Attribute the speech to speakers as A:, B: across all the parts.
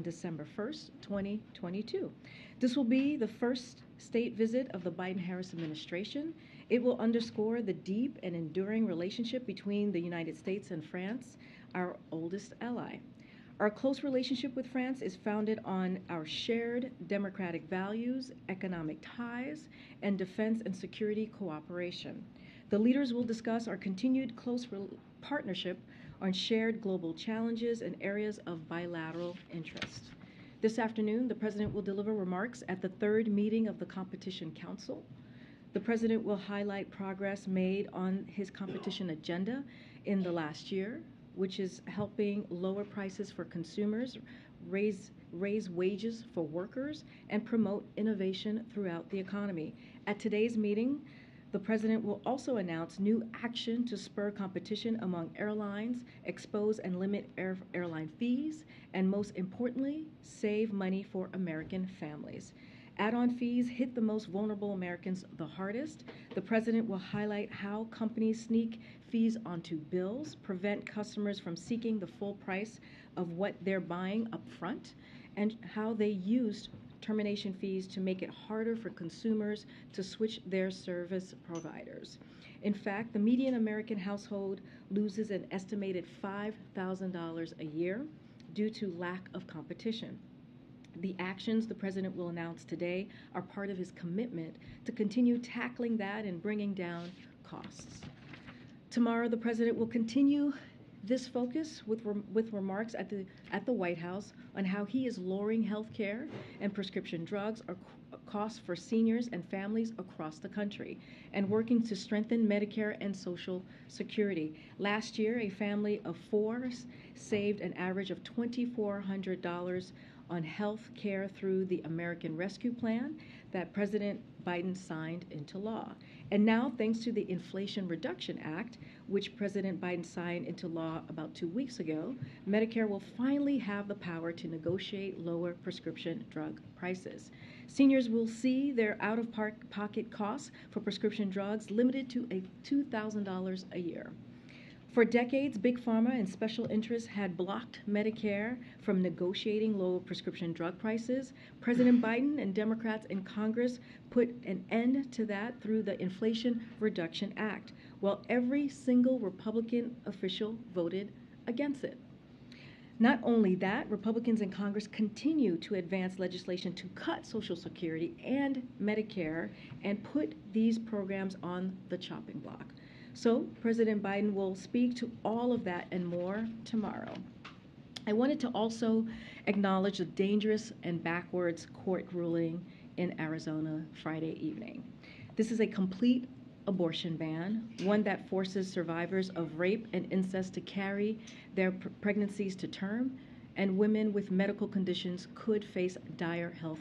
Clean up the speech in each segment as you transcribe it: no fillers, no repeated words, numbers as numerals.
A: on December 1st, 2022. This will be the first state visit of the Biden-Harris administration. It will underscore the deep and enduring relationship between the United States and France, our oldest ally. Our close relationship with France is founded on our shared democratic values, economic ties, and defense and security cooperation. The leaders will discuss our continued close partnership on shared global challenges and areas of bilateral interest. This afternoon, the President will deliver remarks at the third meeting of the Competition Council. The President will highlight progress made on his competition agenda in the last year, which is helping lower prices for consumers, raise wages for workers, and promote innovation throughout the economy. At today's meeting, the President will also announce new action to spur competition among airlines, expose and limit airline fees, and most importantly, save money for American families. Add-on fees hit the most vulnerable Americans the hardest. The President will highlight how companies sneak fees onto bills, prevent customers from seeking the full price of what they're buying up front, and how they used termination fees to make it harder for consumers to switch their service providers. In fact, the median American household loses an estimated $5,000 a year due to lack of competition. The actions the President will announce today are part of his commitment to continue tackling that and bringing down costs. Tomorrow, the President will continue this focus with remarks at the White House on how he is lowering health care and prescription drugs costs for seniors and families across the country, and working to strengthen Medicare and Social Security. Last year, a family of four saved an average of $2,400 on health care through the American Rescue Plan that President Biden signed into law. And now, thanks to the Inflation Reduction Act, which President Biden signed into law about 2 weeks ago, Medicare will finally have the power to negotiate lower prescription drug prices. Seniors will see their out-of-pocket costs for prescription drugs limited to $2,000 a year. For decades, Big Pharma and special interests had blocked Medicare from negotiating low prescription drug prices. President Biden and Democrats in Congress put an end to that through the Inflation Reduction Act, while every single Republican official voted against it. Not only that, Republicans in Congress continue to advance legislation to cut Social Security and Medicare and put these programs on the chopping block. So President Biden will speak to all of that and more tomorrow. I wanted to also acknowledge the dangerous and backwards court ruling in Arizona Friday evening. This is a complete abortion ban, one that forces survivors of rape and incest to carry their pregnancies to term, and women with medical conditions could face dire health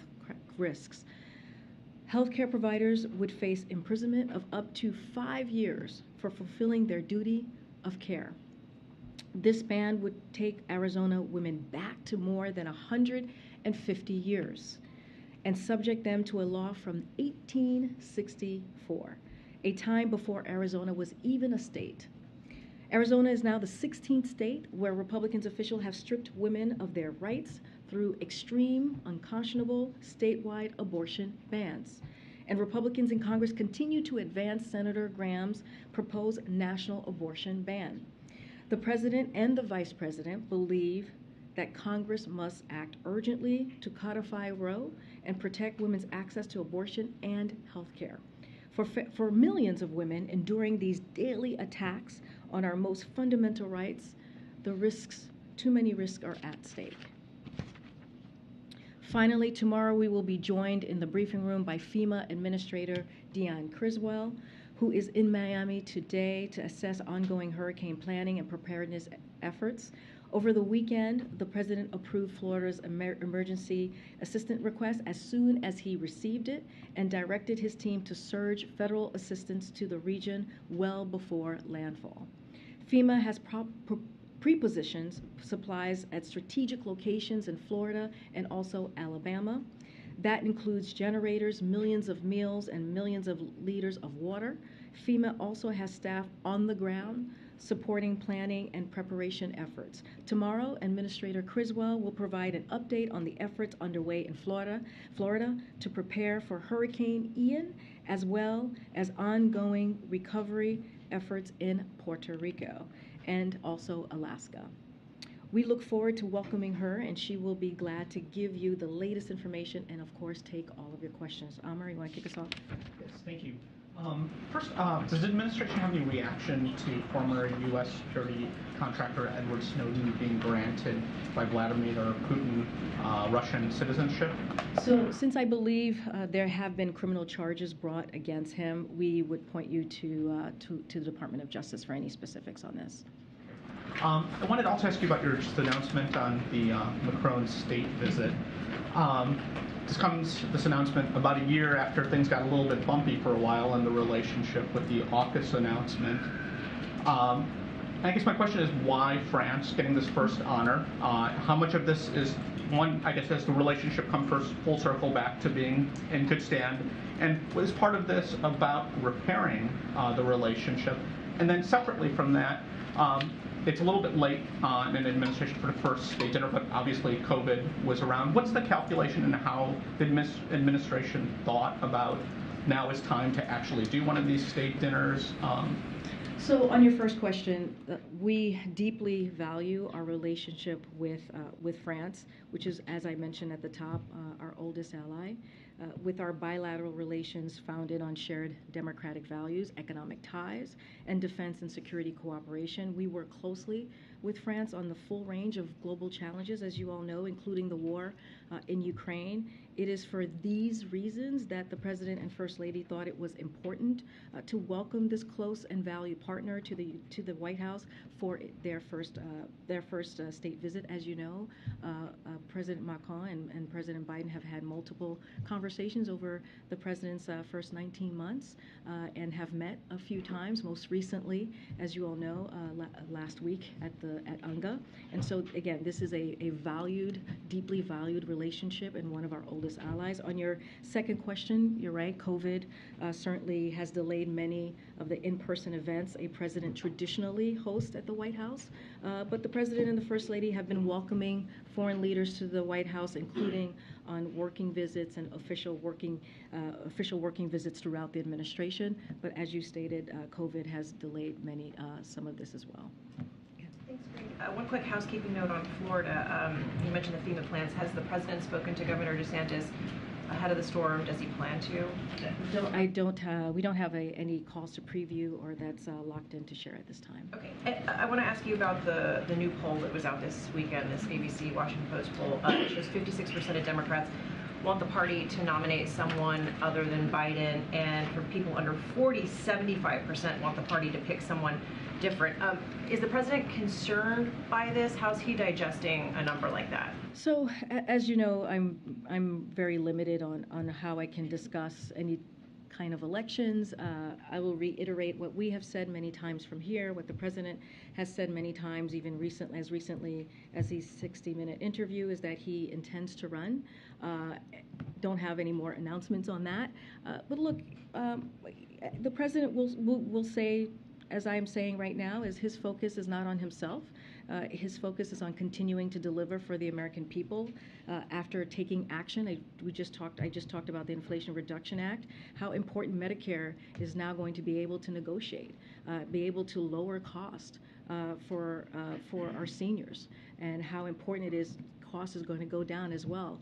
A: risks. Healthcare providers would face imprisonment of up to 5 years for fulfilling their duty of care. This ban would take Arizona women back to more than 150 years and subject them to a law from 1864, a time before Arizona was even a state. Arizona is now the 16th state where Republican officials have stripped women of their rights through extreme, unconscionable statewide abortion bans. And Republicans in Congress continue to advance Senator Graham's proposed national abortion ban. The President and the Vice President believe that Congress must act urgently to codify Roe and protect women's access to abortion and health care. For millions of women enduring these daily attacks on our most fundamental rights, too many risks are at stake. Finally, tomorrow we will be joined in the briefing room by FEMA Administrator Deanne Criswell, who is in Miami today to assess ongoing hurricane planning and preparedness efforts. Over the weekend, the President approved Florida's emergency assistance request as soon as he received it and directed his team to surge federal assistance to the region well before landfall. FEMA has pre-positioned supplies at strategic locations in Florida and also Alabama. That includes generators, millions of meals, and millions of liters of water. FEMA also has staff on the ground supporting planning and preparation efforts. Tomorrow, Administrator Criswell will provide an update on the efforts underway in Florida to prepare for Hurricane Ian, as well as ongoing recovery efforts in Puerto Rico and also Alaska. We look forward to welcoming her, and she will be glad to give you the latest information and, of course, take all of your questions. Amar, you want to kick us off?
B: Yes, thank you. First, does the administration have any reaction to former U.S. security contractor Edward Snowden being granted by Vladimir Putin Russian citizenship?
A: So, since I believe there have been criminal charges brought against him, we would point you to the Department of Justice for any specifics on this.
B: I wanted to also ask you about your just announcement on the Macron state visit. This announcement about a year after things got a little bit bumpy for a while in the relationship with the AUKUS announcement. I guess my question is, why France getting this first honor? How much of this is, one, I guess, has the relationship come full circle back to being in good stand? And was part of this about repairing the relationship? And then separately from that, it's a little bit late in an administration for the first state dinner, but obviously COVID was around. What's the calculation and how the administration thought about now is time to actually do one of these state dinners?
A: So on your first question, we deeply value our relationship with France, which is, as I mentioned at the top, our oldest ally. With our bilateral relations founded on shared democratic values, economic ties, and defense and security cooperation, we work closely with France on the full range of global challenges, as you all know, including the war in Ukraine. It is for these reasons that the President and First Lady thought it was important to welcome this close and valued partner to the White House for their first state visit. As you know, President Macron and President Biden have had multiple conversations over the President's first 19 months and have met a few times, most recently, as you all know, last week at UNGA. And so, again, this is a valued, deeply valued relationship and one of our oldest allies. On your second question, you're right, COVID certainly has delayed many of the in-person events a president traditionally hosts at the White House. But the President and the First Lady have been welcoming foreign leaders to the White House, including on working visits and official working visits throughout the administration. But as you stated, COVID has delayed some of this as well.
C: Thanks, Karine. One quick housekeeping note on Florida. You mentioned the FEMA plans. Has the president spoken to Governor DeSantis ahead of the storm? Does he plan to?
A: We don't have any calls to preview or that's locked in to share at this time.
C: Okay. I want to ask you about the new poll that was out this weekend, this ABC Washington Post poll. It shows 56% of Democrats want the party to nominate someone other than Biden, and for people under 40, 75% want the party to pick someone different. Is the president concerned by this? How's he digesting a number like that?
A: So, as you know, I'm very limited on how I can discuss any kind of elections. I will reiterate what we have said many times from here, what the president has said many times, even recently as his 60-minute interview, is that he intends to run. Don't have any more announcements on that. But look, the president will say, as I am saying right now, is his focus is not on himself. His focus is on continuing to deliver for the American people. After taking action, I just talked about the Inflation Reduction Act, how important Medicare is now going to be able to negotiate, be able to lower cost for our seniors, and how important it is. Cost is going to go down as well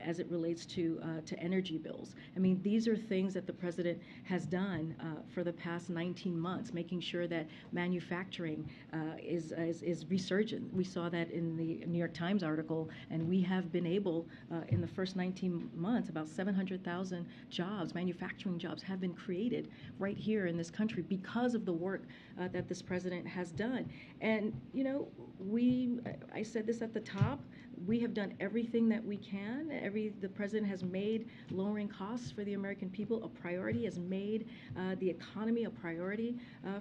A: as it relates to energy bills. I mean, these are things that the president has done for the past 19 months, making sure that manufacturing is resurgent. We saw that in the New York Times article, and we have been able, in the first 19 months, about 700,000 jobs, manufacturing jobs, have been created right here in this country because of the work that this president has done. And, you know, I said this at the top, we have done everything that we can. The president has made lowering costs for the American people a priority, has made the economy a priority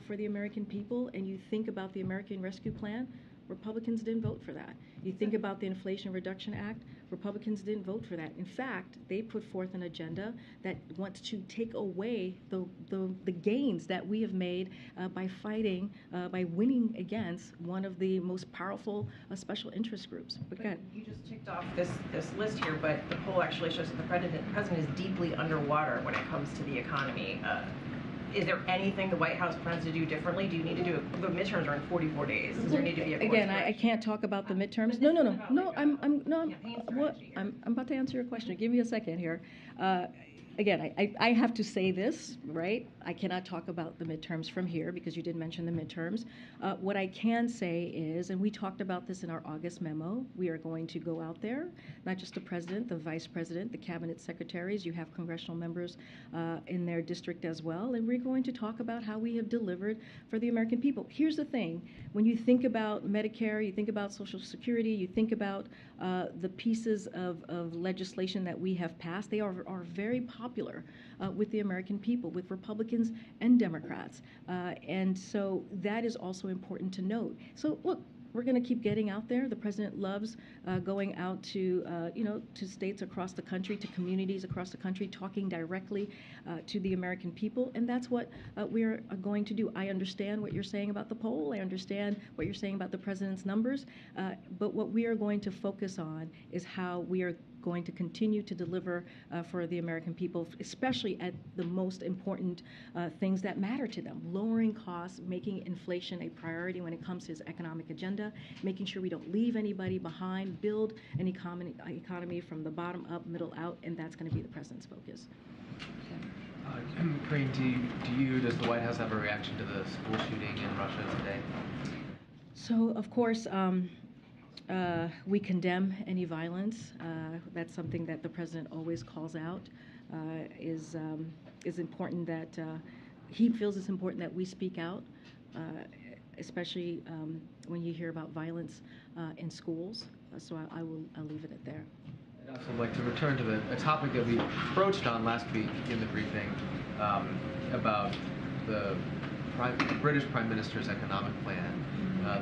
A: for the American people. And you think about the American Rescue Plan, Republicans didn't vote for that. You think about the Inflation Reduction Act, Republicans didn't vote for that. In fact, they put forth an agenda that wants to take away the gains that we have made by fighting, by winning against one of the most powerful special interest groups. But go ahead.
C: You just ticked off this list here, but the poll actually shows that the president is deeply underwater when it comes to the economy. Is there anything the White House plans to do differently? Do you need to do it? The midterms are in 44 days. Does there need to be a course
A: Again, I can't talk about the midterms. I'm about to answer your question. Give me a second here. Again, I have to say this, right? I cannot talk about the midterms from here because you did mention the midterms. What I can say is, and we talked about this in our August memo, we are going to go out there, not just the president, the vice president, the cabinet secretaries, you have congressional members in their district as well, and we're going to talk about how we have delivered for the American people. Here's the thing, when you think about Medicare, you think about Social Security, you think about the pieces of legislation that we have passed, they are very popular with the American people, with Republicans and Democrats. And so that is also important to note. So look, we're going to keep getting out there. The president loves going out to, to states across the country, to communities across the country, talking directly to the American people, and that's what we're going to do. I understand what you're saying about the poll. I understand what you're saying about the president's numbers, but what we are going to focus on is how we are going to continue to deliver for the American people, especially at the most important things that matter to them. Lowering costs, making inflation a priority when it comes to his economic agenda, making sure we don't leave anybody behind, build an economy from the bottom up, middle out, and that's going to be the president's focus.
D: Karine, does the White House have a reaction to the school shooting in Russia today?
A: So, of course, we condemn any violence. That's something that the president always calls out. Is important that he feels it's important that we speak out, especially when you hear about violence in schools. So I'll leave it at there.
D: I'd also like to return to a topic that we broached on last week in the briefing about the British Prime Minister's economic plan.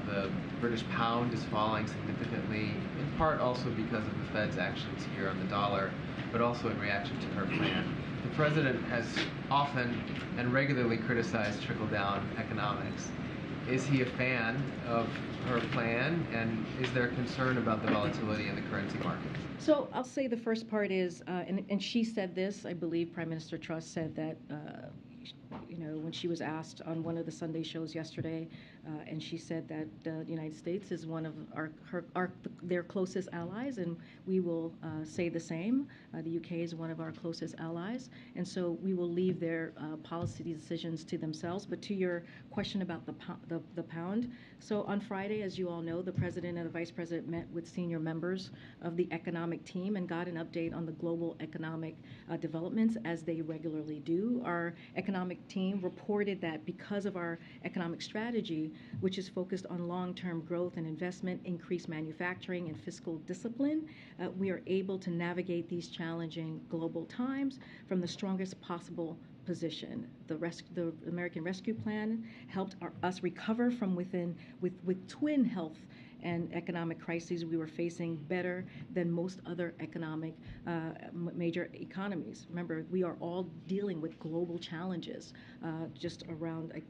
D: The British pound is falling significantly, in part also because of the Fed's actions here on the dollar, but also in reaction to her plan. The president has often and regularly criticized trickle-down economics. Is he a fan of her plan, and is there concern about the volatility in the currency market?
A: So I'll say the first part is, and she said this, I believe Prime Minister Truss said that, when she was asked on one of the Sunday shows yesterday, and she said that the United States is one of their closest allies, and we will say the same. The UK is one of our closest allies, and so we will leave their policy decisions to themselves. But to your question about the pound, so on Friday, as you all know, the president and the vice president met with senior members of the economic team and got an update on the global economic developments, as they regularly do. Our economic team reported that because of our economic strategy, which is focused on long-term growth and investment, increased manufacturing, and fiscal discipline, we are able to navigate these challenging global times from the strongest possible position. The American Rescue Plan helped us recover from within with twin health and economic crises we were facing better than most other economic major economies. Remember, we are all dealing with global challenges just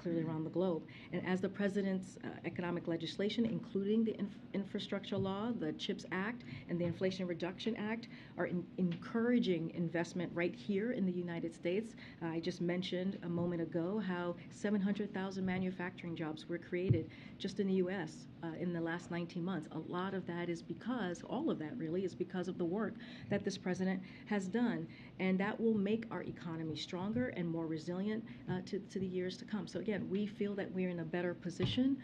A: clearly around the globe. And as the president's economic legislation, including the infrastructure law, the CHIPS Act, and the Inflation Reduction Act, are encouraging investment right here in the United States. I just mentioned a moment ago how 700,000 manufacturing jobs were created just in the U.S. In the last 19 months. A lot of that is because, all of that really, is because of the work that this president has done. And that will make our economy stronger and more resilient to the years to come. So again, we feel that we're in a better position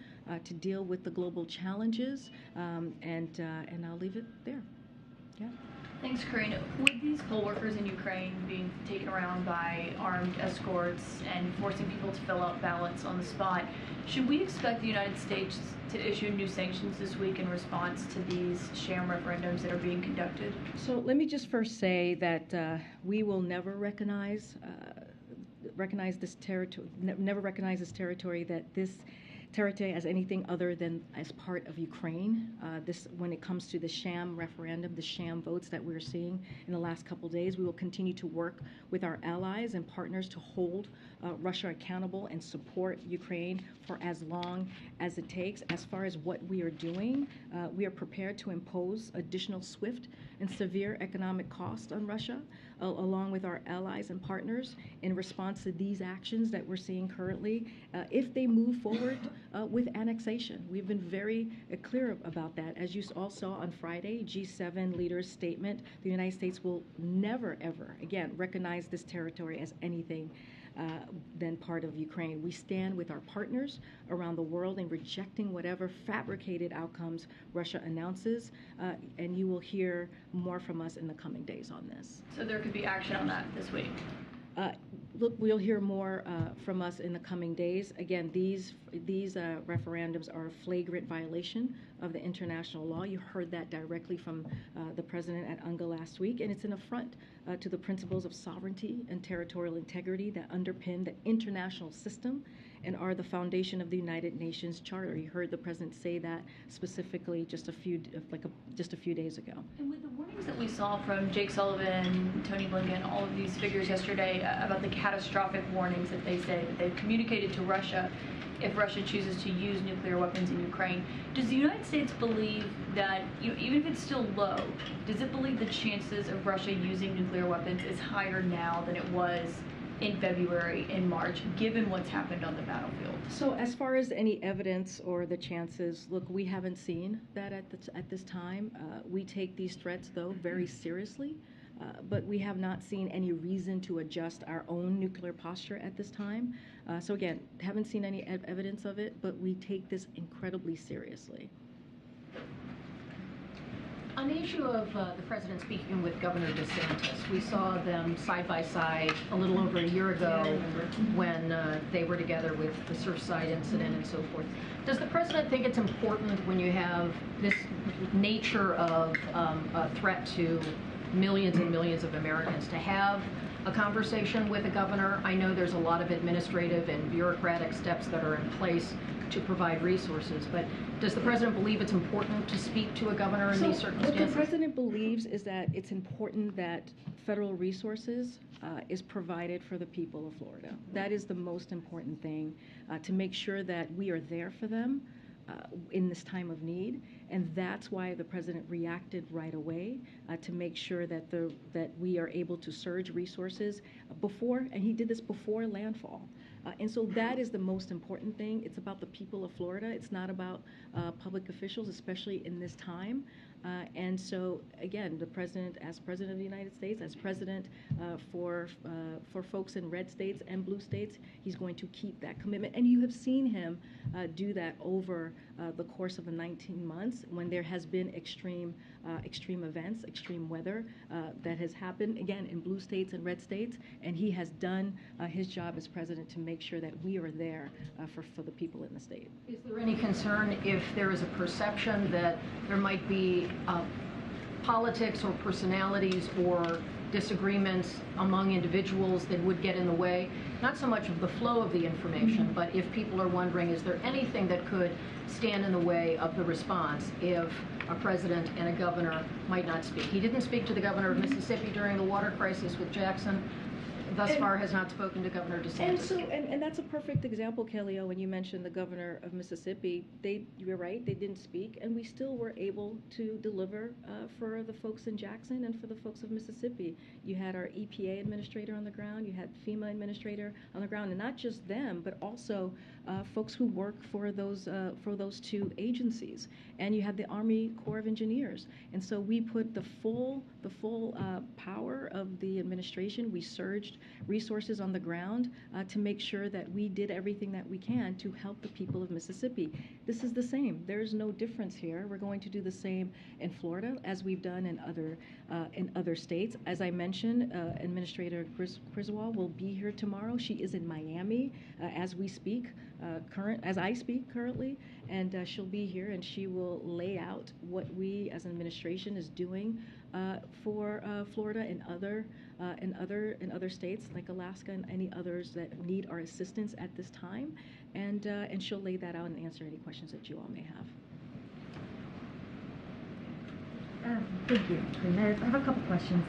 A: to deal with the global challenges, and I'll leave it there. Yeah.
E: Thanks, Karine. With these poll workers in Ukraine being taken around by armed escorts and forcing people to fill out ballots on the spot, should we expect the United States to issue new sanctions this week in response to these sham referendums that are being conducted?
A: So let me just first say that we will never recognize this territory. Never recognize this territory that territory as anything other than as part of Ukraine. When it comes to the sham referendum, the sham votes that we're seeing in the last couple days, we will continue to work with our allies and partners to hold Russia accountable and support Ukraine for as long as it takes. As far as what we are doing, we are prepared to impose additional swift and severe economic costs on Russia, along with our allies and partners, in response to these actions that we're seeing currently, if they move forward with annexation. We've been very clear about that. As you all saw on Friday, G7 leaders' statement, the United States will never, ever, again, recognize this territory as anything than part of Ukraine. We stand with our partners around the world in rejecting whatever fabricated outcomes Russia announces, and you will hear more from us in the coming days on this.
E: So there could be action on that this week?
A: Look, we'll hear more from us in the coming days. Again, these referendums are a flagrant violation of the international law. You heard that directly from the president at UNGA last week, and it's an affront to the principles of sovereignty and territorial integrity that underpin the international system and are the foundation of the United Nations Charter. You heard the president say that specifically just a few days ago.
E: And with the warnings that we saw from Jake Sullivan, Tony Blinken, all of these figures yesterday about the catastrophic warnings that they say that they've communicated to Russia if Russia chooses to use nuclear weapons in Ukraine, does the United States believe that, even if it's still low, does it believe the chances of Russia using nuclear weapons is higher now than it was in February, in March, given what's happened on the battlefield?
A: So as far as any evidence or the chances, look, we haven't seen that at this time. We take these threats, though, very seriously, but we have not seen any reason to adjust our own nuclear posture at this time. So again, haven't seen any evidence of it, but we take this incredibly seriously.
F: On the issue of the president speaking with Governor DeSantis, we saw them side by side a little over a year ago when they were together with the Surfside incident and so forth. Does the president think it's important when you have this nature of a threat to millions and millions of Americans to have a conversation with a governor? I know there's a lot of administrative and bureaucratic steps that are in place to provide resources, but does the president believe it's important to speak to a governor in these circumstances?
A: What the president believes is that it's important that federal resources is provided for the people of Florida. That is the most important thing, to make sure that we are there for them in this time of need, and that's why the president reacted right away to make sure that that we are able to surge resources before, and he did this before landfall. And so that is the most important thing. It's about the people of Florida. It's not about public officials, especially in this time. And so, again, the president, as president of the United States, as president for folks in red states and blue states, he's going to keep that commitment. And you have seen him do that over the course of the 19 months when there has been extreme events, extreme weather that has happened, again, in blue states and red states. And he has done his job as president to make sure that we are there for the people in the state.
F: Is there any concern if there is a perception that there might be politics or personalities or disagreements among individuals that would get in the way, not so much of the flow of the information, but if people are wondering, is there anything that could stand in the way of the response if a president and a governor might not speak? He didn't speak to the governor of Mississippi during the water crisis with Jackson. Thus far has not spoken to Governor DeSantis.
A: And that's a perfect example, Kelly O, when you mentioned the governor of Mississippi. You're right, they didn't speak, and we still were able to deliver for the folks in Jackson and for the folks of Mississippi. You had our EPA administrator on the ground, you had FEMA administrator on the ground, and not just them, but also folks who work for those two agencies. And you had the Army Corps of Engineers. And so we put the full power of the administration. We surged resources on the ground to make sure that we did everything that we can to help the people of Mississippi. This is the same. There's no difference here. We're going to do the same in Florida as we've done in other states. As I mentioned, Administrator Griswold will be here tomorrow. She is in Miami as we speak, as I speak currently, and she'll be here and she will lay out what we as an administration is doing for Florida and other states like Alaska and any others that need our assistance at this time, and she'll lay that out and answer any questions that you all may have.
G: Thank you. I have a couple questions.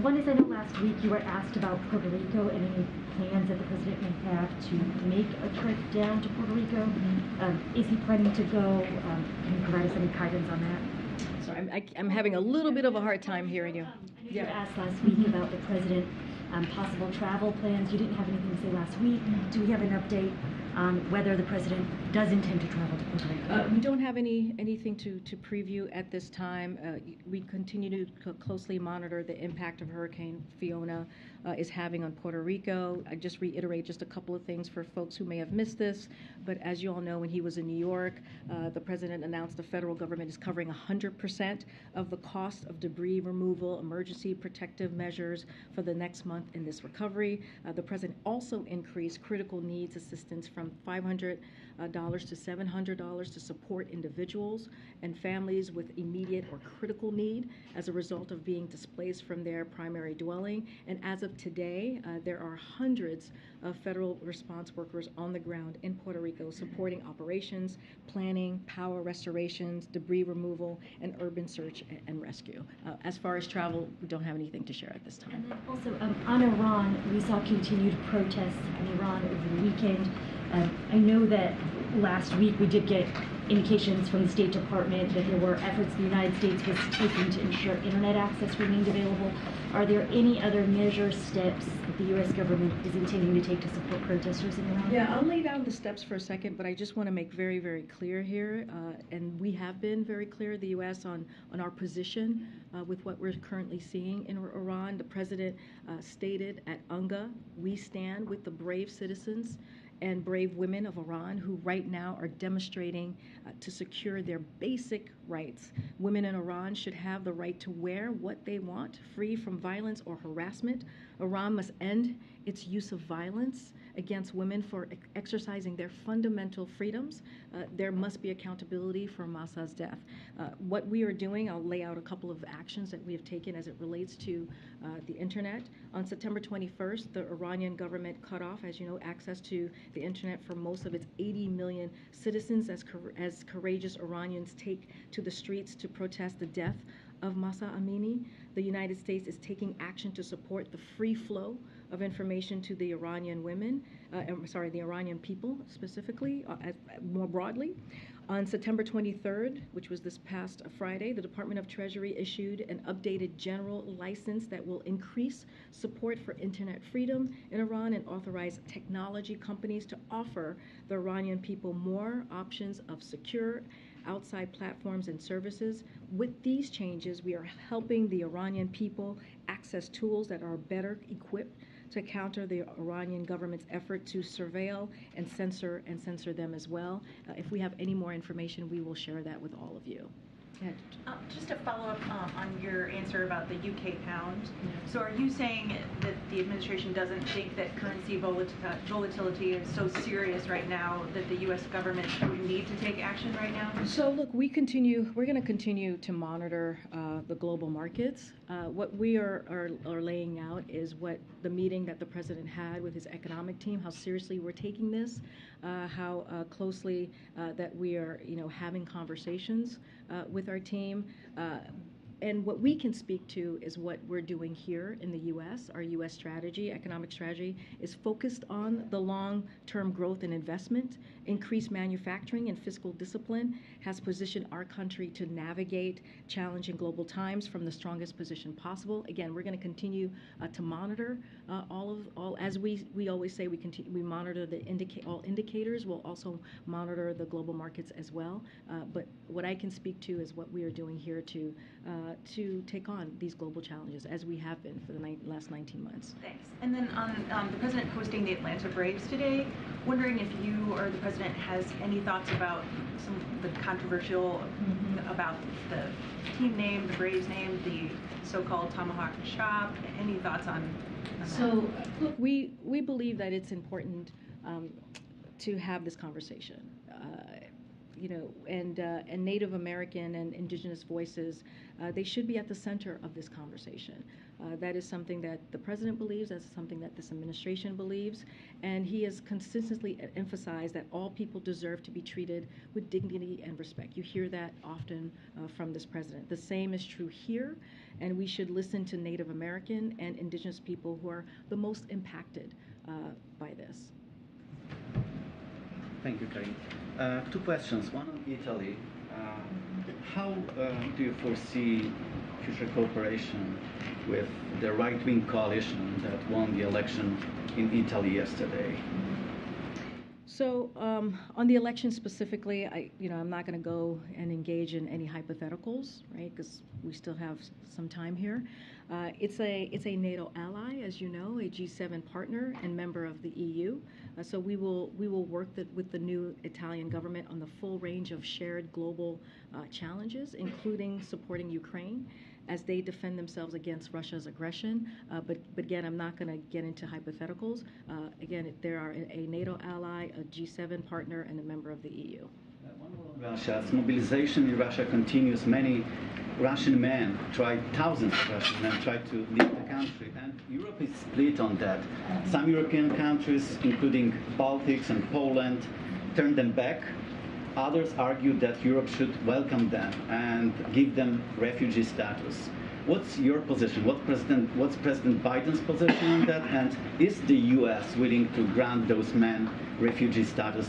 G: One is, I know last week you were asked about Puerto Rico and any plans that the president may have to make a trip down to Puerto Rico. Is he planning to go? Can you provide us any guidance on that?
A: Sorry, I'm having a little bit of a hard time hearing you.
G: You were asked last week about the president, possible travel plans. You didn't have anything to say last week. Do we have an update on whether the president does intend to travel to Puerto Rico?
A: We don't have anything to preview at this time. We continue to closely monitor the impact of Hurricane Fiona is having on Puerto Rico. I just reiterate just a couple of things for folks who may have missed this, but as you all know, when he was in New York, the president announced the federal government is covering 100% of the cost of debris removal, emergency protective measures for the next month in this recovery. The president also increased critical needs assistance from $500 to $700 to support individuals and families with immediate or critical need as a result of being displaced from their primary dwelling. And as of today, there are hundreds of federal response workers on the ground in Puerto Rico supporting operations, planning, power restorations, debris removal, and urban search and rescue. As far as travel, we don't have anything to share at this time.
G: And then also on Iran, we saw continued protests in Iran over the weekend. I know that last week we did get indications from the State Department that there were efforts the United States was taking to ensure internet access remained available. Are there any other measures, steps that the U.S. government is intending to take to support protesters in Iran?
A: Yeah, I'll lay down the steps for a second, but I just want to make very, very clear here, and we have been very clear, the U.S., on our position with what we're currently seeing in Iran. The president stated at UNGA, we stand with the brave citizens and brave women of Iran who right now are demonstrating to secure their basic rights. Women in Iran should have the right to wear what they want, free from violence or harassment. Iran must end its use of violence against women for exercising their fundamental freedoms. There must be accountability for Mahsa's death. What we are doing, I'll lay out a couple of actions that we have taken as it relates to the internet. On September 21st, the Iranian government cut off, as you know, access to the internet for most of its 80 million citizens as courageous Iranians take to the streets to protest the death of Mahsa Amini. The United States is taking action to support the free flow of information to the Iranian women, the Iranian people specifically, more broadly. On September 23rd, which was this past Friday, the Department of Treasury issued an updated general license that will increase support for internet freedom in Iran and authorize technology companies to offer the Iranian people more options of secure outside platforms and services. With these changes, we are helping the Iranian people access tools that are better equipped to counter the Iranian government's effort to surveil and censor them as well. If we have any more information, we will share that with all of you.
H: Just to follow up on your answer about the UK pound. So are you saying that the administration doesn't think that currency volatility is so serious right now that the U.S. government would need to take action right now?
A: So look, we're going to continue to monitor the global markets. What we are laying out is what the meeting that the president had with his economic team, how seriously we're taking this, how closely that we are, having conversations with our team. And what we can speak to is what we're doing here in the U.S. Our U.S. strategy, economic strategy, is focused on the long-term growth and investment. Increased manufacturing and fiscal discipline has positioned our country to navigate challenging global times from the strongest position possible. Again, we're going to continue to monitor as we always say, we monitor all indicators. We'll also monitor the global markets as well. But what I can speak to is what we are doing here to take on these global challenges, as we have been for the last 19 months.
H: Thanks. And then on the president hosting the Atlanta Braves today, wondering if you or the president has any thoughts about some of the controversial about the team name, the Braves name, the so-called Tomahawk Chop. Any thoughts on that?
A: So, look, we believe that it's important to have this conversation. and Native American and indigenous voices, they should be at the center of this conversation. That is something that the president believes, that's something that this administration believes, and he has consistently emphasized that all people deserve to be treated with dignity and respect. You hear that often from this president. The same is true here, and we should listen to Native American and indigenous people who are the most impacted by this.
I: Thank you, Karine. Two questions. One on Italy. How do you foresee future cooperation with the right-wing coalition that won the election in Italy yesterday?
A: So on the election specifically, I'm not going to go and engage in any hypotheticals, right? Because we still have some time here. It's a NATO ally, as you know, a G7 partner and member of the EU. So we will work with the new Italian government on the full range of shared global challenges, including supporting Ukraine as they defend themselves against Russia's aggression. But again, I'm not going to get into hypotheticals. Again, they are a NATO ally, a G7 partner, and a member of the EU.
I: Russia's mobilization in Russia continues. Many Russian men thousands of Russian men try to leave the country, and Europe is split on that. Some European countries, including Baltics and Poland, turn them back. Others argue that Europe should welcome them and give them refugee status. What's your position? What's President Biden's position on that? And is the U.S. willing to grant those men refugee status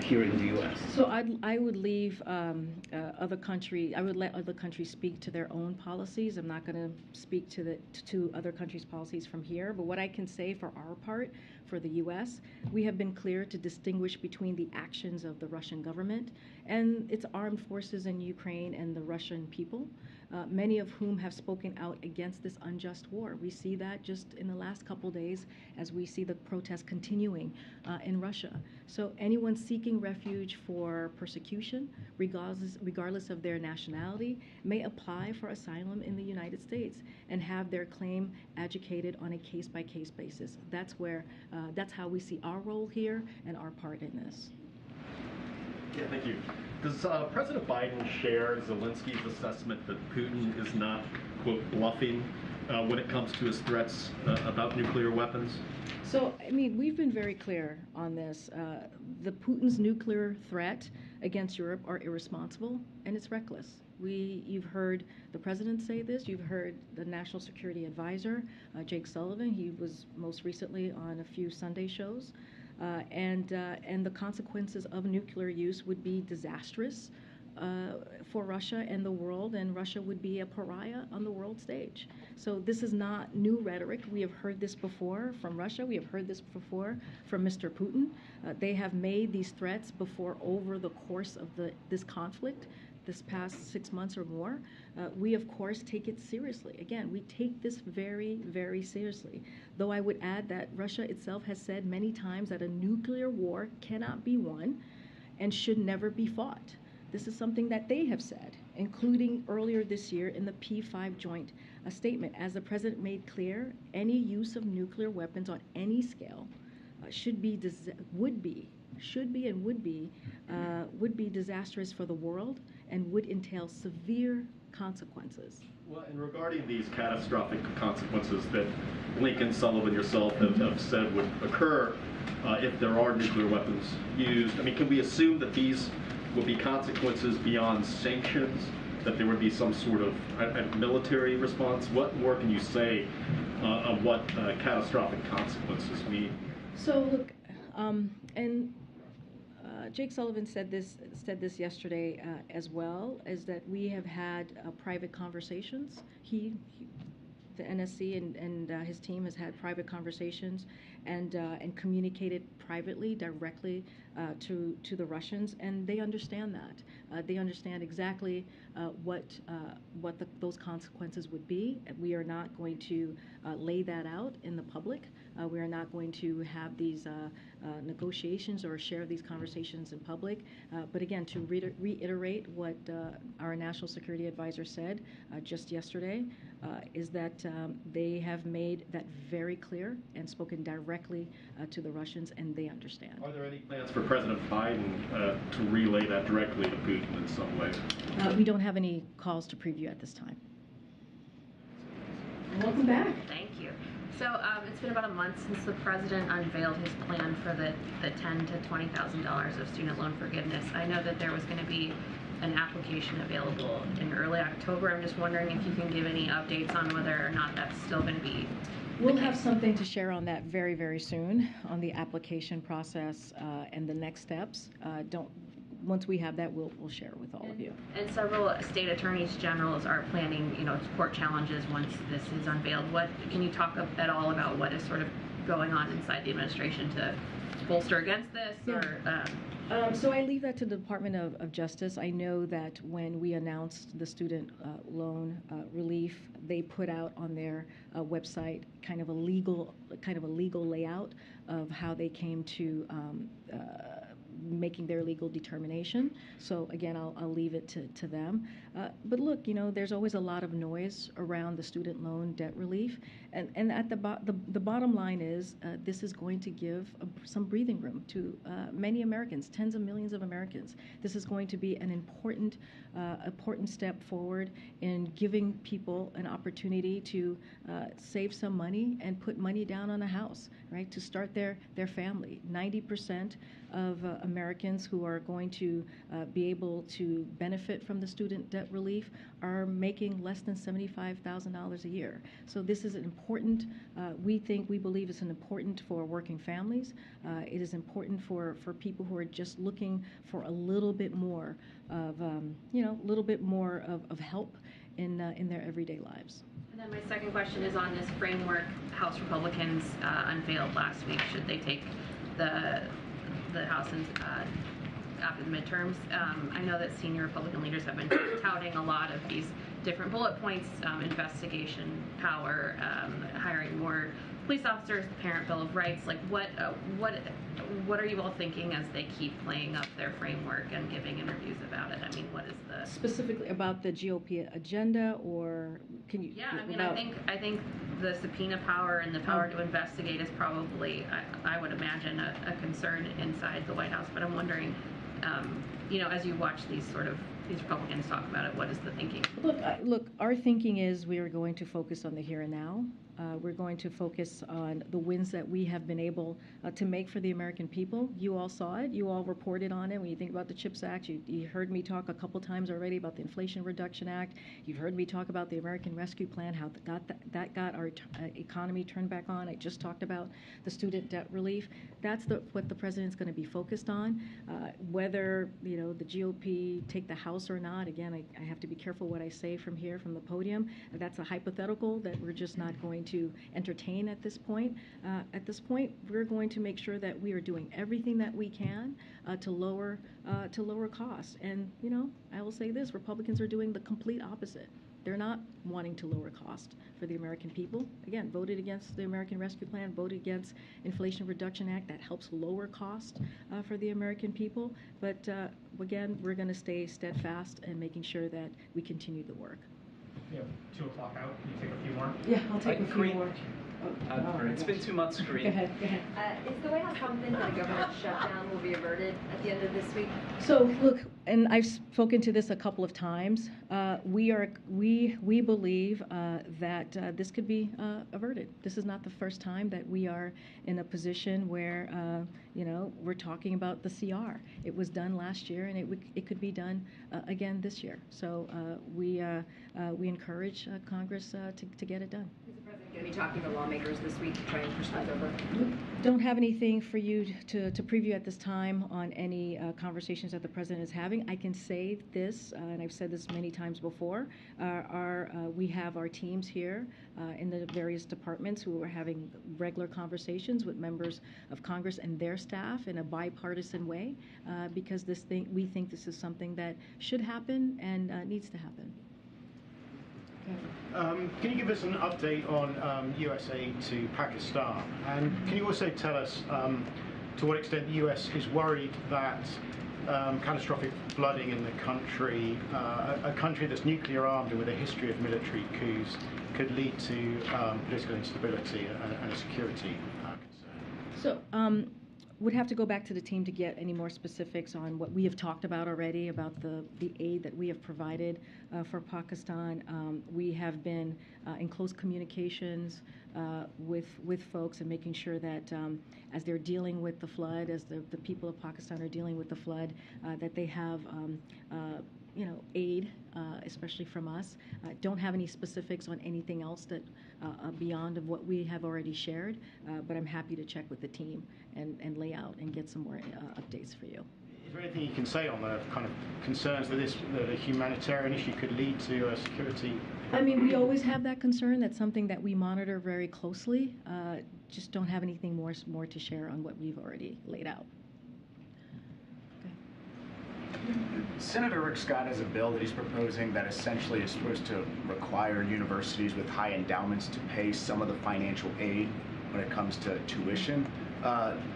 I: here in the U.S.?
A: So I would leave other countries. I would let other countries speak to their own policies. I'm not going to speak to other countries' policies from here. But what I can say for our part, for the U.S., we have been clear to distinguish between the actions of the Russian government and its armed forces in Ukraine and the Russian people, many of whom have spoken out against this unjust war. We see that just in the last couple days as we see the protests continuing in Russia. So anyone seeking refuge for persecution, regardless of their nationality, may apply for asylum in the United States and have their claim adjudicated on a case-by-case basis. That's how we see our role here and our part in this.
J: Yeah, thank you. Does President Biden share Zelensky's assessment that Putin is not, quote, bluffing when it comes to his threats about nuclear weapons?
A: So, we've been very clear on this. The Putin's nuclear threat against Europe are irresponsible and it's reckless. You've heard the president say this. You've heard the National Security Advisor, Jake Sullivan. He was most recently on a few Sunday shows. And the consequences of nuclear use would be disastrous for Russia and the world, and Russia would be a pariah on the world stage. So this is not new rhetoric. We have heard this before from Russia. We have heard this before from Mr. Putin. They have made these threats before over the course of this conflict, this past 6 months or more. We, of course, take it seriously. Again, we take this very, very seriously. Though I would add that Russia itself has said many times that a nuclear war cannot be won and should never be fought. This is something that they have said, including earlier this year in the P5 joint statement. As the president made clear, any use of nuclear weapons on any scale would be disastrous for the world and would entail severe consequences.
J: Well, and regarding these catastrophic consequences that Lincoln, Sullivan, yourself have said would occur if there are nuclear weapons used, can we assume that these would be consequences beyond sanctions, that there would be some sort of military response? What more can you say of what catastrophic consequences mean?
A: So look, Jake Sullivan said this yesterday as well, is that we have had private conversations. The NSC and his team has had private conversations and communicated privately, directly to the Russians, and they understand that. They understand exactly what those consequences would be. We are not going to lay that out in the public. We are not going to have these negotiations or share these conversations in public. But again, to reiterate what our National Security Advisor said just yesterday, is that they have made that very clear and spoken directly to the Russians, and they understand.
J: Are there any plans for for President Biden to relay that directly to Putin in some way?
A: We don't have any calls to preview at this time.
C: Welcome back. Thank you. So it's been about a month since the president unveiled his plan for the $10,000 to $20,000 of student loan forgiveness. I know that there was going to be an application available in early October. I'm just wondering if you can give any updates on whether or not that's still going to be.
A: We'll have something to share on that very, very soon on the application process and the next steps. Once we have that, we'll share with all of you.
C: And several state attorneys generals are planning, court challenges once this is unveiled. Can you talk at all about what is sort of going on inside the administration to bolster against this?
A: Yeah. So I leave that to the Department of Justice. I know that when we announced the student loan relief, they put out on their website kind of a legal layout of how they came to making their legal determination. So again, I'll leave it to them. But look, there's always a lot of noise around the student loan debt relief, and at the bottom line is this is going to give some breathing room to many Americans, tens of millions of Americans. This is going to be an important step forward in giving people an opportunity to save some money and put money down on a house, right? To start their family. 90% of Americans who are going to be able to benefit from the student debt relief are making less than $75,000 a year. So this is an important, we believe it's an important for working families. It is important for people who are just looking for a little bit more of, of help in their everyday lives.
C: And then my second question is on this framework House Republicans unveiled last week. Should they take the House after the midterms? I know that senior Republican leaders have been touting a lot of these different bullet points, investigation power, hiring more police officers, the Parent Bill of Rights. Like what are you all thinking as they keep playing up their framework and giving interviews about it? I mean, what is the
A: specifically about the GOP agenda, or can you?
C: Yeah, I mean, I think the subpoena power and the power to investigate is probably, I would imagine, a concern inside the White House. But I'm wondering, as you watch these Republicans talk about it, what is the thinking?
A: Look, our thinking is we are going to focus on the here and now. We're going to focus on the wins that we have been able to make for the American people. You all saw it. You all reported on it. When you think about the CHIPS Act, you heard me talk a couple times already about the Inflation Reduction Act. You've heard me talk about the American Rescue Plan, how that got our economy turned back on. I just talked about the student debt relief. That's what the president's going to be focused on. Whether the GOP take the House or not, again, I have to be careful what I say from here, from the podium. That's a hypothetical that we're just not going to entertain at this point. At this point, we're going to make sure that we are doing everything that we can to lower costs. And I will say this: Republicans are doing the complete opposite. They're not wanting to lower cost for the American people. Again, voted against the American Rescue Plan, voted against Inflation Reduction Act that helps lower cost for the American people. But again, we're going to stay steadfast in making sure that we continue the work.
B: Yeah, 2 o'clock out. Can you take a few more?
A: Yeah, I'll take a few more.
K: It's been 2 months, Karine.
A: Go ahead.
L: Is the White House confident that a government shutdown will be averted at the end of this week?
A: So look, and I've spoken to this a couple of times. We believe that this could be averted. This is not the first time that we are in a position where we're talking about the CR. It was done last year, and it could be done again this year. So we encourage Congress to get it done.
L: Is the president going to be talking to lawmakers this week to try and push this over?
A: Don't have anything for you to preview at this time on any conversations that the president is having. I can say this, and I've said this many times before. We have our teams here in the various departments who are having regular conversations with members of Congress and their staff in a bipartisan way, because we think this is something that should happen and needs to happen.
M: Can you give us an update on US aid to Pakistan? And can you also tell us to what extent the US is worried that catastrophic flooding in the country, a country that's nuclear armed and with a history of military coups, could lead to political instability and a security concern?
A: So would have to go back to the team to get any more specifics on what we have talked about already about the aid that we have provided for Pakistan. We have been in close communications with folks and making sure that as they're dealing with the flood, as the people of Pakistan are dealing with the flood, that they have aid, especially from us. Don't have any specifics on anything else that beyond of what we have already shared, but I'm happy to check with the team and lay out and get some more updates for you.
M: Is there anything you can say on the kind of concerns that that a humanitarian issue could lead to a security?
A: I mean, we always have that concern. That's something that we monitor very closely. Just don't have anything more to share on what we've already laid out.
N: Senator Rick Scott has a bill that he's proposing that essentially is supposed to require universities with high endowments to pay some of the financial aid when it comes to tuition.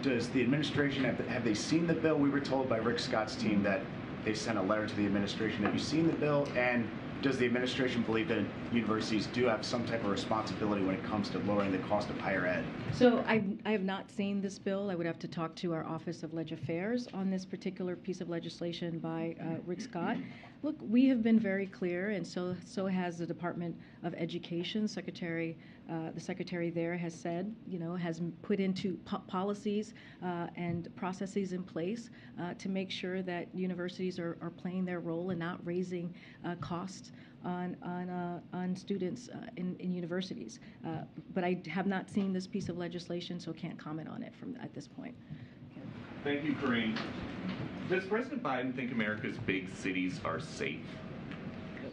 N: Does the administration, have they seen the bill? We were told by Rick Scott's team that they sent a letter to the administration. Have you seen the bill? And does the administration believe that universities do have some type of responsibility when it comes to lowering the cost of higher ed?
A: So I have not seen this bill. I would have to talk to our Office of Leg Affairs on this particular piece of legislation by Rick Scott. Look, we have been very clear, and so has the Department of Education. The secretary there has said, has put into policies and processes in place to make sure that universities are playing their role and not raising costs on students in universities. But I have not seen this piece of legislation, so can't comment on it at this point.
O: Thank you, Karine. Does President Biden think America's big cities are safe?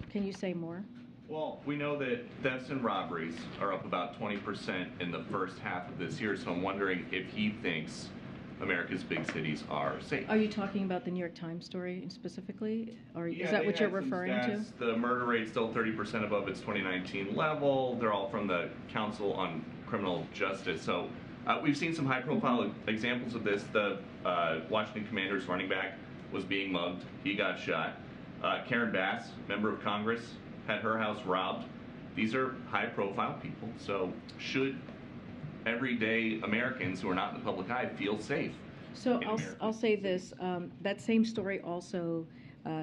A: Can you say more?
O: Well, we know that thefts and robberies are up about 20% in the first half of this year, so I'm wondering if he thinks America's big cities are safe.
A: Are you talking about the New York Times story specifically, or is that what you're referring to?
O: The murder rate's still 30% above its 2019 level. They're all from the Council on Criminal Justice. So we've seen some high-profile examples of this. The Washington Commanders running back was being mugged. He got shot. Karen Bass, member of Congress, had her house robbed. These are high-profile people. So should everyday Americans who are not in the public eye feel safe?
A: So I'll say this. That same story also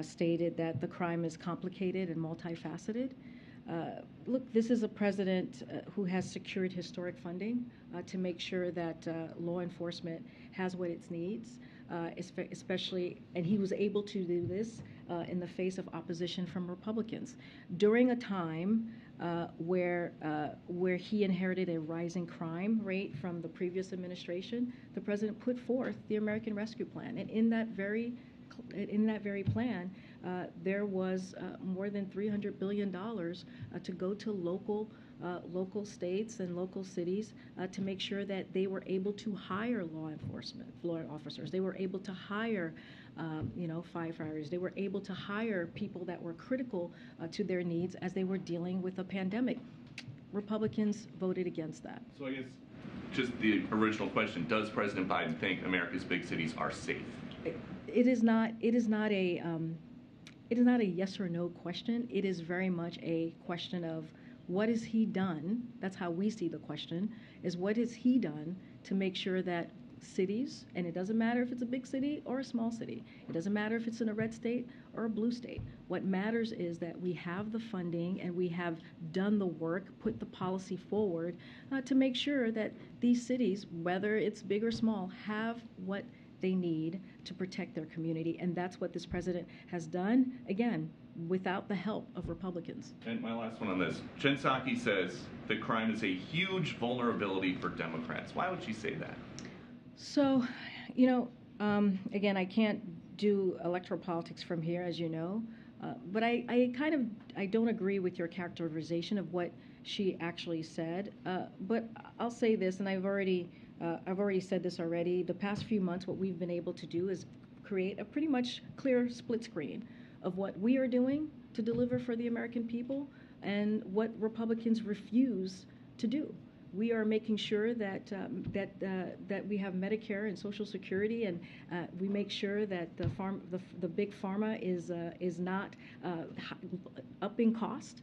A: stated that the crime is complicated and multifaceted. Look, this is a president who has secured historic funding to make sure that law enforcement has what it needs, especially, and he was able to do this in the face of opposition from Republicans during a time where he inherited a rising crime rate from the previous administration. The president put forth the American Rescue Plan, and in that very plan, there was more than $300 billion to go to local states and local cities to make sure that they were able to hire law officers. They were able to hire, firefighters. They were able to hire people that were critical to their needs as they were dealing with a pandemic. Republicans voted against that.
O: So I guess just the original question: does President Biden think America's big cities are safe?
A: It is not a yes or no question. It is very much a question of what has he done. That's how we see the question, is what has he done to make sure that cities, and it doesn't matter if it's a big city or a small city, it doesn't matter if it's in a red state or a blue state. What matters is that we have the funding and we have done the work, put the policy forward to make sure that these cities, whether it's big or small, have what they need to protect their community, and that's what this president has done, again, without the help of Republicans.
O: And my last one on this. Jen Psaki says that crime is a huge vulnerability for Democrats. Why would she say that?
A: So, again, I can't do electoral politics from here, as you know, but I don't agree with your characterization of what she actually said. But I'll say this, and I've already said this already. The past few months, what we've been able to do is create a pretty much clear split screen of what we are doing to deliver for the American people and what Republicans refuse to do. We are making sure that that we have Medicare and Social Security, and we make sure that the big pharma is not upping cost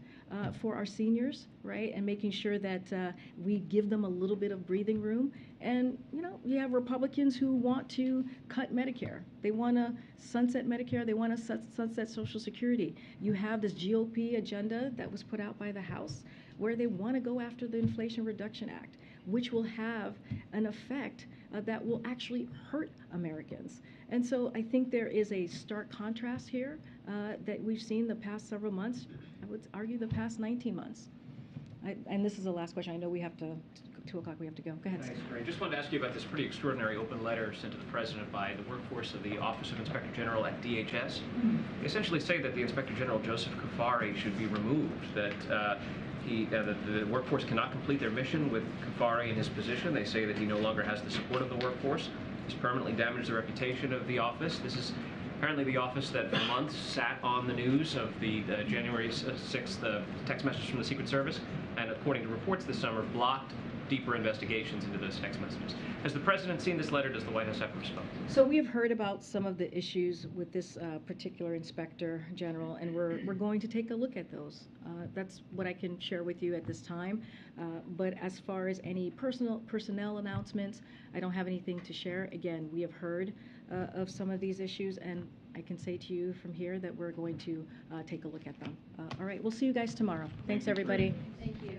A: for our seniors, right? And making sure that we give them a little bit of breathing room. And you have Republicans who want to cut Medicare. They want to sunset Medicare. They want to sunset Social Security. You have this GOP agenda that was put out by the House, where they want to go after the Inflation Reduction Act, which will have an effect that will actually hurt Americans. And so I think there is a stark contrast here that we've seen the past several months. I would argue the past 19 months. And this is the last question. I know we have to, 2 o'clock, we have to go. Go ahead.
P: Thanks, Karine. Just wanted to ask you about this pretty extraordinary open letter sent to the President by the workforce of the Office of Inspector General at DHS. They essentially say that the Inspector General, Joseph Kufari, should be removed, that the workforce cannot complete their mission with Kufari in his position. They say that he no longer has the support of the workforce. He's permanently damaged the reputation of the office. This is apparently the office that for months sat on the news of the January 6th text message from the Secret Service, and according to reports this summer, blocked deeper investigations into those text messages. Has the President seen this letter? Does the White House have to respond?
A: So we have heard about some of the issues with this particular Inspector General, and we're going to take a look at those. That's what I can share with you at this time. But as far as any personnel announcements, I don't have anything to share. Again, we have heard of some of these issues, and I can say to you from here that we're going to take a look at them. All right, we'll see you guys tomorrow. Thanks, everybody.
E: Thank you.